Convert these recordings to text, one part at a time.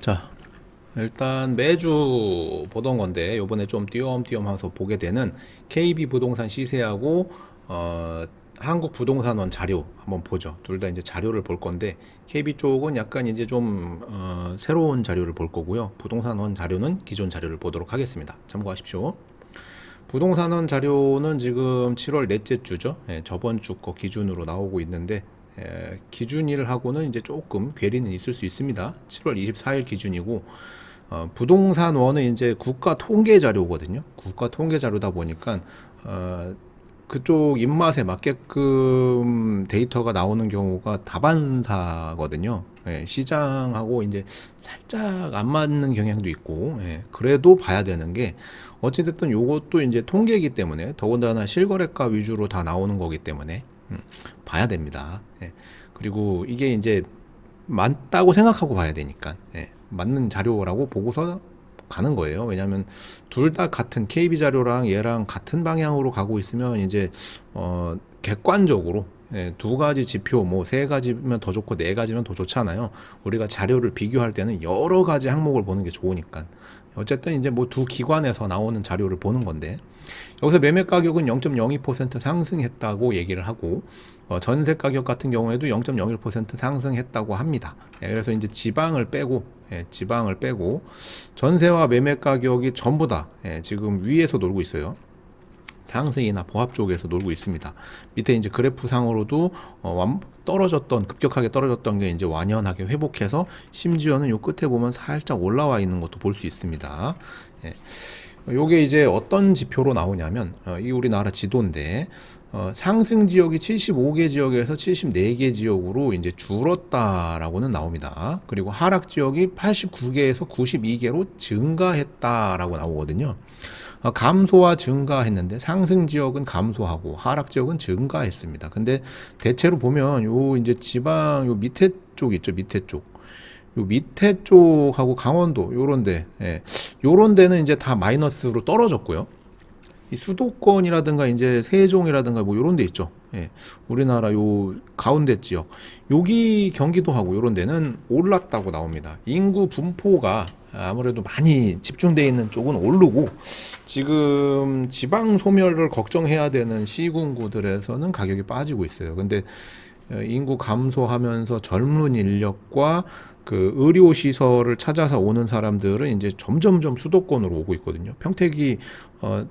자, 일단 매주 보던 건데 요번에 좀 띄엄띄엄 하면서 보게 되는 KB 부동산 시세하고 한국 부동산원 자료 한번 보죠. 둘 다 이제 자료를 볼 건데 KB 쪽은 약간 이제 좀 새로운 자료를 볼 거고요. 부동산원 자료는 기존 자료를 보도록 하겠습니다. 참고하십시오. 부동산원 자료는 지금 7월 넷째 주죠. 예, 저번 주 거 기준으로 나오고 있는데 기준일하고는 이제 조금 괴리는 있을 수 있습니다. 7월 24일 기준이고 부동산원은 이제 국가 통계 자료거든요. 국가 통계 자료다 보니까 그쪽 입맛에 맞게끔 데이터가 나오는 경우가 다반사거든요. 예, 시장하고 이제 살짝 안 맞는 경향도 있고, 예, 그래도 봐야 되는 게 어찌됐든 요것도 이제 통계이기 때문에 더군다나 실거래가 위주로 다 나오는 거기 때문에 봐야 됩니다. 예, 그리고 이게 이제 맞다고 생각하고 봐야 되니까, 예, 맞는 자료라고 보고서 가는 거예요. 왜냐하면 둘 다 같은 KB 자료랑 얘랑 같은 방향으로 가고 있으면 이제 객관적으로, 예, 두 가지 지표 뭐 세 가지면 더 좋고 네 가지면 더 좋잖아요. 우리가 자료를 비교할 때는 여러 가지 항목을 보는 게 좋으니까. 어쨌든 이제 뭐 두 기관에서 나오는 자료를 보는 건데 여기서 매매 가격은 0.02% 상승했다고 얘기를 하고 전세 가격 같은 경우에도 0.01% 상승했다고 합니다. 예, 그래서 이제 지방을 빼고, 예, 지방을 빼고 전세와 매매 가격이 전부 다, 예, 지금 위에서 놀고 있어요. 상승이나 보합 쪽에서 놀고 있습니다. 밑에 이제 그래프 상으로도 떨어졌던, 급격하게 떨어졌던 게 이제 완연하게 회복해서 심지어는 요 끝에 보면 살짝 올라와 있는 것도 볼 수 있습니다. 예. 요게 이제 어떤 지표로 나오냐면 이 우리나라 지도인데 상승 지역이 75개 지역에서 74개 지역으로 이제 줄었다라고는 나옵니다. 그리고 하락 지역이 89개에서 92개로 증가했다라고 나오거든요. 감소와 증가했는데 상승 지역은 감소하고 하락 지역은 증가했습니다. 근데 대체로 보면 요 이제 지방 요 밑에 쪽 있죠, 밑에 쪽. 요 밑에 쪽하고 강원도 요런데, 예, 요런 데는 이제 다 마이너스로 떨어졌고요. 이 수도권이라든가 이제 세종이라든가 뭐 요런 데 있죠. 예, 우리나라 요 가운데 지역, 여기 경기도하고 요런 데는 올랐다고 나옵니다. 인구 분포가 아무래도 많이 집중되어 있는 쪽은 오르고 지금 지방 소멸을 걱정해야 되는 시군구들에서는 가격이 빠지고 있어요. 근데 인구 감소하면서 젊은 인력과 그 의료 시설을 찾아서 오는 사람들은 이제 점점점 수도권으로 오고 있거든요. 평택이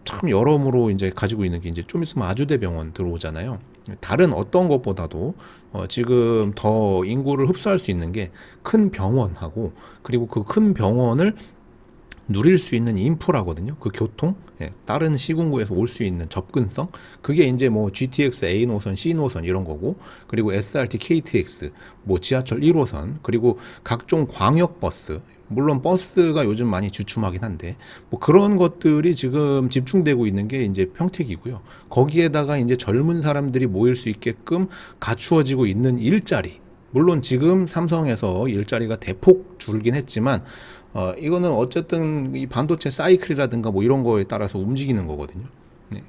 참 여러모로 이제 가지고 있는 게 이제 좀 있으면 아주대병원 들어오잖아요. 다른 어떤 것보다도 지금 더 인구를 흡수할 수 있는 게 큰 병원하고 그리고 그 큰 병원을 누릴 수 있는 인프라거든요. 그 교통, 예, 다른 시군구에서 올 수 있는 접근성, 그게 이제 뭐 GTX A 노선, C 노선 이런 거고, 그리고 SRT, KTX, 뭐 지하철 1호선, 그리고 각종 광역버스, 물론 버스가 요즘 많이 주춤하긴 한데, 뭐 그런 것들이 지금 집중되고 있는 게 이제 평택이고요. 거기에다가 이제 젊은 사람들이 모일 수 있게끔 갖추어지고 있는 일자리. 물론 지금 삼성에서 일자리가 대폭 줄긴 했지만 이거는 어쨌든 이 반도체 사이클이라든가 뭐 이런 거에 따라서 움직이는 거거든요. 네.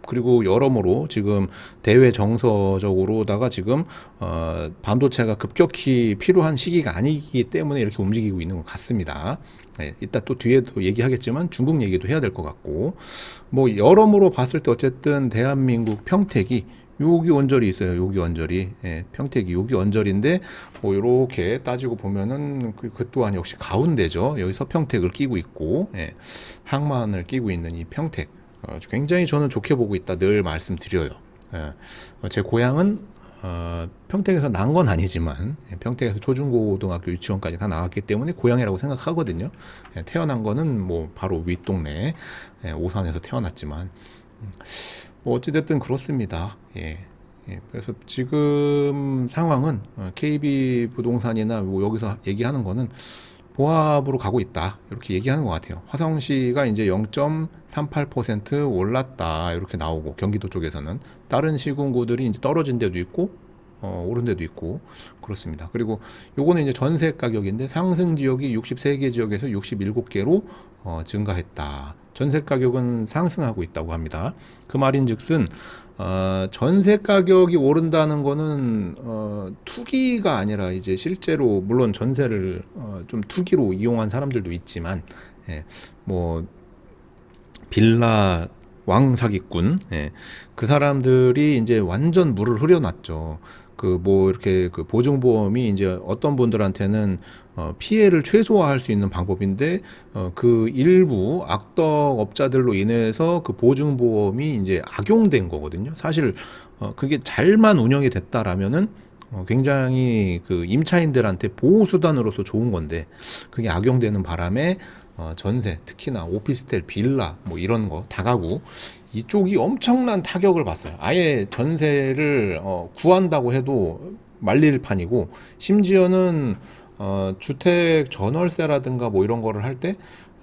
그리고 여러모로 지금 대외 정서적으로다가 지금 반도체가 급격히 필요한 시기가 아니기 때문에 이렇게 움직이고 있는 것 같습니다. 네, 이따 또 뒤에도 얘기하겠지만 중국 얘기도 해야 될 것 같고 뭐 여러모로 봤을 때 어쨌든 대한민국 평택이 여기 원절이 있어요. 여기 원절이, 예, 평택이 여기 원절인데 뭐 이렇게 따지고 보면은 그 또한 역시 가운데죠. 여기 서평택을 끼고 있고, 예, 항만을 끼고 있는 이 평택, 굉장히 저는 좋게 보고 있다 늘 말씀드려요. 예, 제 고향은 평택에서 난 건 아니지만, 예, 평택에서 초중고등학교 유치원까지 다 나왔기 때문에 고향이라고 생각하거든요. 예, 태어난 거는 뭐 바로 윗동네, 예, 오산에서 태어났지만. 뭐 어찌됐든 그렇습니다. 예. 예. 그래서 지금 상황은 KB 부동산이나 뭐 여기서 얘기하는 거는 보합으로 가고 있다. 이렇게 얘기하는 것 같아요. 화성시가 이제 0.38% 올랐다. 이렇게 나오고 경기도 쪽에서는 다른 시군구들이 이제 떨어진 데도 있고 오른 데도 있고 그렇습니다. 그리고 요거는 이제 전세 가격인데 상승 지역이 63개 지역에서 67개로 증가했다. 전세 가격은 상승하고 있다고 합니다. 그 말인즉슨 전세 가격이 오른다는 거는 투기가 아니라 이제 실제로 물론 전세를 좀 투기로 이용한 사람들도 있지만, 예, 뭐 빌라 왕사기꾼, 예, 그 사람들이 이제 완전 물을 흐려놨죠. 그 뭐 이렇게 그 보증보험이 이제 어떤 분들한테는 피해를 최소화할 수 있는 방법인데, 그 일부 악덕업자들로 인해서 그 보증보험이 이제 악용된 거거든요. 사실 그게 잘만 운영이 됐다라면은 굉장히 그 임차인들한테 보호 수단으로서 좋은 건데, 그게 악용되는 바람에 전세, 특히나 오피스텔, 빌라 뭐 이런 거 다가구 이쪽이 엄청난 타격을 봤어요. 아예 전세를 구한다고 해도 말릴 판이고, 심지어는 주택 전월세라든가 뭐 이런 거를 할 때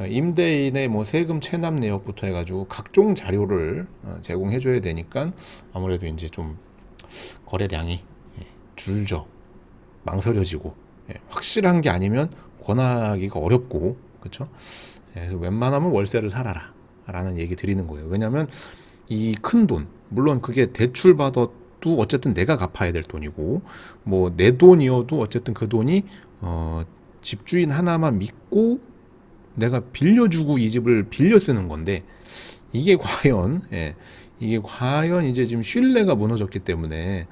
임대인의 뭐 세금 체납 내역부터 해가지고 각종 자료를 제공해 줘야 되니까 아무래도 이제 좀 거래량이 줄죠. 망설여지고, 확실한 게 아니면 권하기가 어렵고, 그렇죠? 그래서 웬만하면 월세를 살아라 라는 얘기 드리는 거예요. 왜냐하면 이 큰 돈, 물론 그게 대출 받아도 어쨌든 내가 갚아야 될 돈이고, 뭐 내 돈이어도 어쨌든 그 돈이 집주인 하나만 믿고 내가 빌려주고 이 집을 빌려 쓰는 건데, 이게 과연, 이게 과연 이제 지금 신뢰가 무너졌기 때문에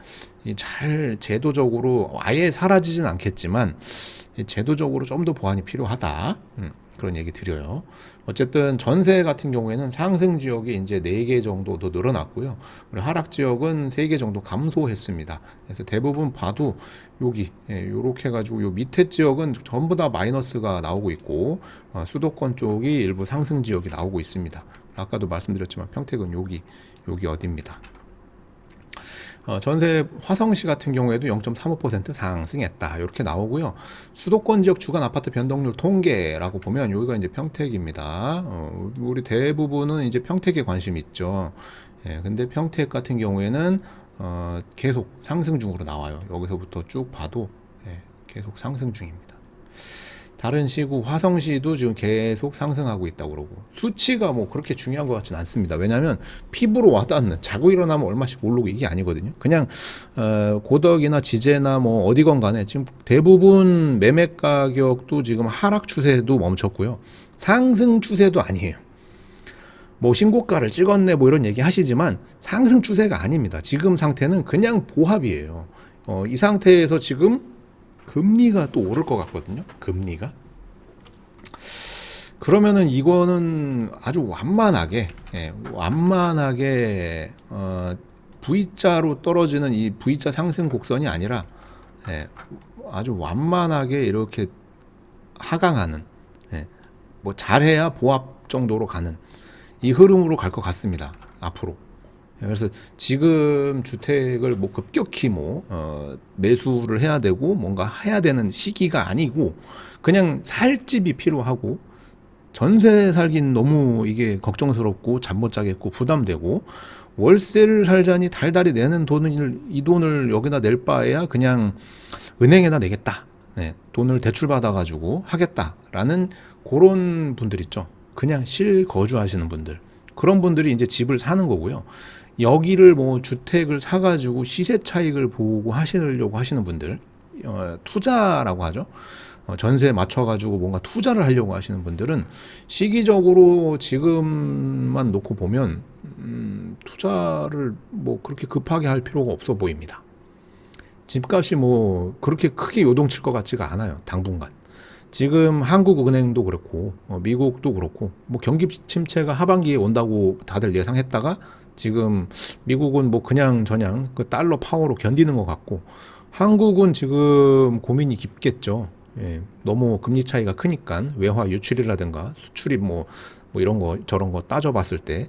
잘 제도적으로 아예 사라지진 않겠지만 제도적으로 좀 더 보완이 필요하다. 그런 얘기 드려요. 어쨌든 전세 같은 경우에는 상승 지역이 이제 4개 정도 더 늘어났고요. 그리고 하락 지역은 3개 정도 감소했습니다. 그래서 대부분 봐도 여기 요렇게 해가지고 요 밑에 지역은 전부 다 마이너스가 나오고 있고, 수도권 쪽이 일부 상승 지역이 나오고 있습니다. 아까도 말씀드렸지만 평택은 여기 어디입니다. 전세 화성시 같은 경우에도 0.35% 상승했다 이렇게 나오고요. 수도권 지역 주간 아파트 변동률 통계라고 보면 여기가 이제 평택입니다. 우리 대부분은 이제 평택에 관심 있죠. 근데 평택 같은 경우에는 계속 상승 중으로 나와요. 여기서부터 쭉 봐도 계속 상승 중입니다. 다른 시구 화성시도 지금 계속 상승하고 있다고 그러고, 수치가 뭐 그렇게 중요한 것 같지는 않습니다. 왜냐하면 피부로 와닿는, 자고 일어나면 얼마씩 오르고 이게 아니거든요. 그냥 고덕이나 지제나 뭐 어디건 간에 지금 대부분 매매 가격도 지금 하락 추세도 멈췄고요, 상승 추세도 아니에요. 뭐 신고가를 찍었네 뭐 이런 얘기 하시지만 상승 추세가 아닙니다. 지금 상태는 그냥 보합이에요. 이 상태에서 지금 금리가 또 오를 것 같거든요. 금리가. 그러면은 이거는 아주 완만하게 V자로 떨어지는 이 V자 상승 곡선이 아니라 아주 완만하게 이렇게 하강하는, 뭐 잘해야 보합 정도로 가는 이 흐름으로 갈 것 같습니다. 앞으로. 그래서 지금 주택을 뭐 급격히 매수를 해야 되고 뭔가 해야 되는 시기가 아니고, 그냥 살 집이 필요하고, 전세 살긴 너무 이게 걱정스럽고 잠 못 자겠고 부담되고, 월세를 살자니 달달이 내는 이 돈을 여기다 낼 바에야 그냥 은행에다 내겠다. 돈을 대출 받아 가지고 하겠다라는 그런 분들 있죠. 그냥 실거주 하시는 분들. 그런 분들이 이제 집을 사는 거고요. 여기를 뭐 주택을 사가지고 시세 차익을 보고 하시려고 하시는 분들, 투자라고 하죠. 전세에 맞춰가지고 뭔가 투자를 하려고 하시는 분들은 시기적으로 지금만 놓고 보면 투자를 뭐 그렇게 급하게 할 필요가 없어 보입니다. 집값이 뭐 그렇게 크게 요동칠 것 같지가 않아요. 당분간. 지금 한국은행도 그렇고 미국도 그렇고 뭐 경기 침체가 하반기에 온다고 다들 예상했다가 지금 미국은 뭐 그냥 저냥 그 달러 파워로 견디는 것 같고, 한국은 지금 고민이 깊겠죠. 너무 금리 차이가 크니까 외화 유출이라든가 수출입 뭐 이런 거 저런 거 따져봤을 때,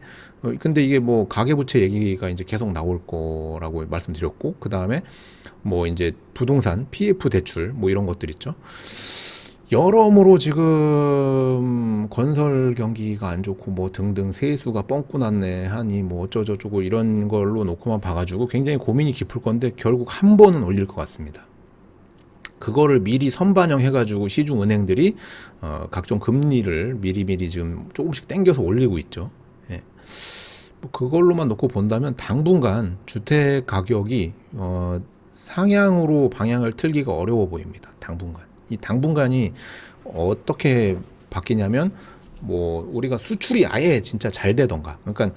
근데 이게 뭐 가계부채 얘기가 이제 계속 나올 거라고 말씀드렸고, 그 다음에 뭐 이제 부동산 PF 대출 뭐 이런 것들 있죠. 여러모로 지금 건설 경기가 안 좋고 뭐 등등 세수가 뻥꾸 났네 하니 뭐 어쩌저쩌고 이런 걸로 놓고만 봐가지고 굉장히 고민이 깊을 건데, 결국 한 번은 올릴 것 같습니다. 그거를 미리 선반영 해가지고 시중은행들이 각종 금리를 미리미리 지금 조금씩 땡겨서 올리고 있죠. 뭐 그걸로만 놓고 본다면 당분간 주택 가격이 상향으로 방향을 틀기가 어려워 보입니다. 당분간. 이 당분간이 어떻게 바뀌냐면 뭐 우리가 수출이 아예 진짜 잘 되던가, 그러니까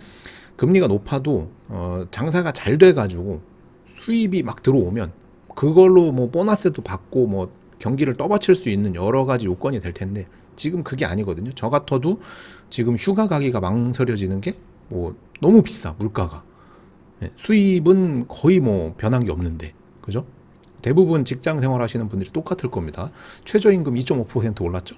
금리가 높아도 장사가 잘 돼가지고 수입이 막 들어오면 그걸로 뭐 보너스도 받고 뭐 경기를 떠받칠 수 있는 여러 가지 요건이 될 텐데 지금 그게 아니거든요. 저 같아도 지금 휴가 가기가 망설여지는 게 뭐 너무 비싸, 물가가. 예, 수입은 거의 뭐 변한 게 없는데, 그죠? 대부분 직장 생활 하시는 분들이 똑같을 겁니다. 최저임금 2.5% 올랐죠.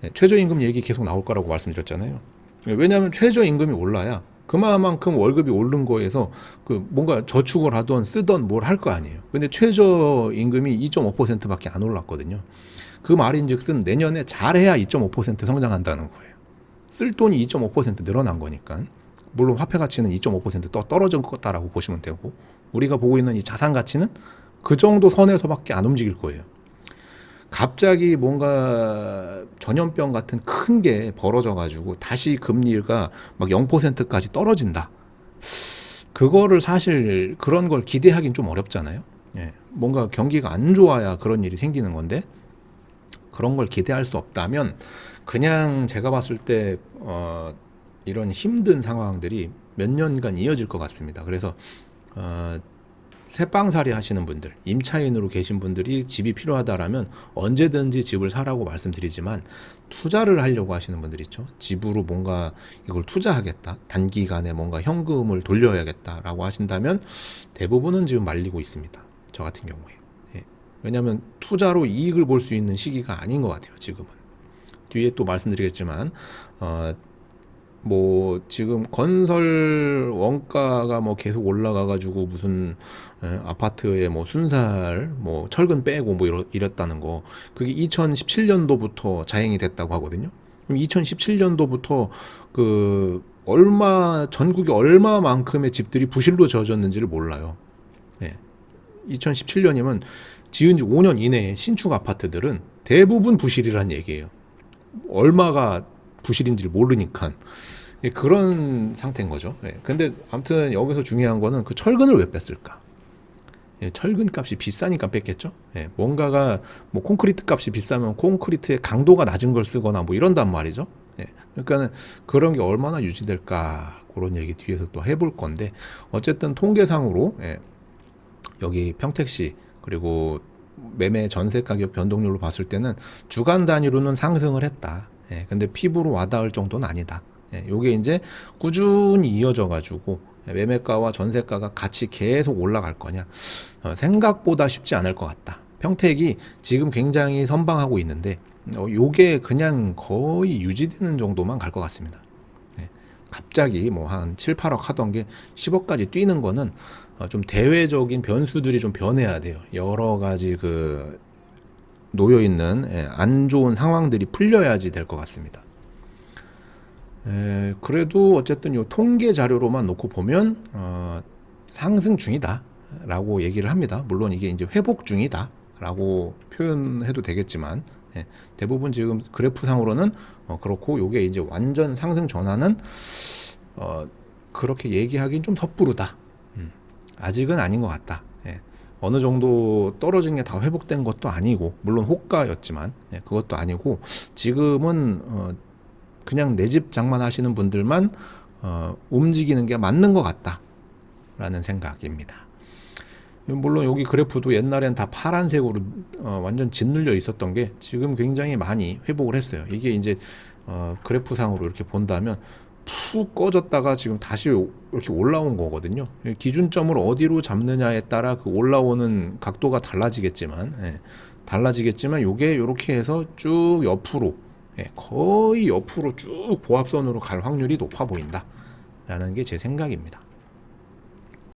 예, 최저임금 얘기 계속 나올 거라고 말씀드렸잖아요. 예, 왜냐하면 최저임금이 올라야 그만큼 월급이 오른 거에서 그 뭔가 저축을 하던 쓰던 뭘 할 거 아니에요. 근데 최저임금이 2.5%밖에 안 올랐거든요. 그 말인즉슨 내년에 잘해야 2.5% 성장한다는 거예요. 쓸 돈이 2.5% 늘어난 거니까. 물론 화폐 가치는 2.5% 떨어진 거다라고 보시면 되고, 우리가 보고 있는 이 자산 가치는 그 정도 선에서밖에 안 움직일 거예요. 갑자기 뭔가 전염병 같은 큰 게 벌어져 가지고 다시 금리가 막 0%까지 떨어진다. 그거를 사실 그런 걸 기대하긴 좀 어렵잖아요. 예, 뭔가 경기가 안 좋아야 그런 일이 생기는 건데 그런 걸 기대할 수 없다면 그냥 제가 봤을 때 이런 힘든 상황들이 몇 년간 이어질 것 같습니다. 그래서 새빵살이 하시는 분들, 임차인으로 계신 분들이 집이 필요하다라면 언제든지 집을 사라고 말씀드리지만, 투자를 하려고 하시는 분들 있죠. 집으로 뭔가 이걸 투자하겠다, 단기간에 뭔가 현금을 돌려야겠다라고 하신다면 대부분은 지금 말리고 있습니다. 저 같은 경우에. 예. 왜냐하면 투자로 이익을 볼 수 있는 시기가 아닌 것 같아요. 지금은. 뒤에 또 말씀드리겠지만 뭐 지금 건설 원가가 뭐 계속 올라가 가지고 무슨 아파트에 뭐 순살 뭐 철근 빼고 뭐 이랬다는 거, 그게 2017년도부터 자행이 됐다고 하거든요. 그럼 2017년도부터 그 전국에 얼마만큼의 집들이 부실로 지어졌는지를 몰라요. 네. 2017년이면 지은 지 5년 이내에 신축 아파트들은 대부분 부실이란 얘기예요. 얼마가 부실인지를 모르니까. 예, 그런 상태인 거죠. 예, 근데 아무튼 여기서 중요한 거는 그 철근을 왜 뺐을까? 예, 철근 값이 비싸니까 뺐겠죠. 예, 뭔가가 뭐 콘크리트 값이 비싸면 콘크리트의 강도가 낮은 걸 쓰거나 뭐 이런단 말이죠. 예, 그러니까는 그런 게 얼마나 유지될까, 그런 얘기 뒤에서 또 해볼 건데, 어쨌든 통계상으로 여기 평택시 그리고 매매 전세 가격 변동률로 봤을 때는 주간 단위로는 상승을 했다. 예, 근데 피부로 와닿을 정도는 아니다. 예, 요게 이제 꾸준히 이어져 가지고 매매가와 전세가가 같이 계속 올라갈 거냐, 생각보다 쉽지 않을 것 같다. 평택이 지금 굉장히 선방하고 있는데 요게 그냥 거의 유지되는 정도만 갈 것 같습니다. 예, 갑자기 뭐 한 7, 8억 하던 게 10억까지 뛰는 거는 좀 대외적인 변수들이 좀 변해야 돼요. 여러 가지 그 놓여 있는 안 좋은 상황들이 풀려야지 될 것 같습니다. 그래도 어쨌든 요 통계 자료로만 놓고 보면 상승 중이다라고 얘기를 합니다. 물론 이게 이제 회복 중이다라고 표현해도 되겠지만, 대부분 지금 그래프상으로는 그렇고, 요게 이제 완전 상승 전환은 그렇게 얘기하기는 좀 섣부르다. 아직은 아닌 것 같다. 어느 정도 떨어진 게 다 회복된 것도 아니고, 물론 호가였지만 그것도 아니고, 지금은 그냥 내 집 장만하시는 분들만 움직이는 게 맞는 것 같다라는 생각입니다. 물론 여기 그래프도 옛날엔 다 파란색으로 완전 짓눌려 있었던 게 지금 굉장히 많이 회복을 했어요. 이게 이제 그래프상으로 이렇게 본다면 푹 꺼졌다가 지금 다시 이렇게 올라온 거거든요. 기준점을 어디로 잡느냐에 따라 그 올라오는 각도가 달라지겠지만 요게 이렇게 해서 쭉 옆으로, 거의 옆으로 쭉 보합선으로 갈 확률이 높아 보인다 라는 게 제 생각입니다.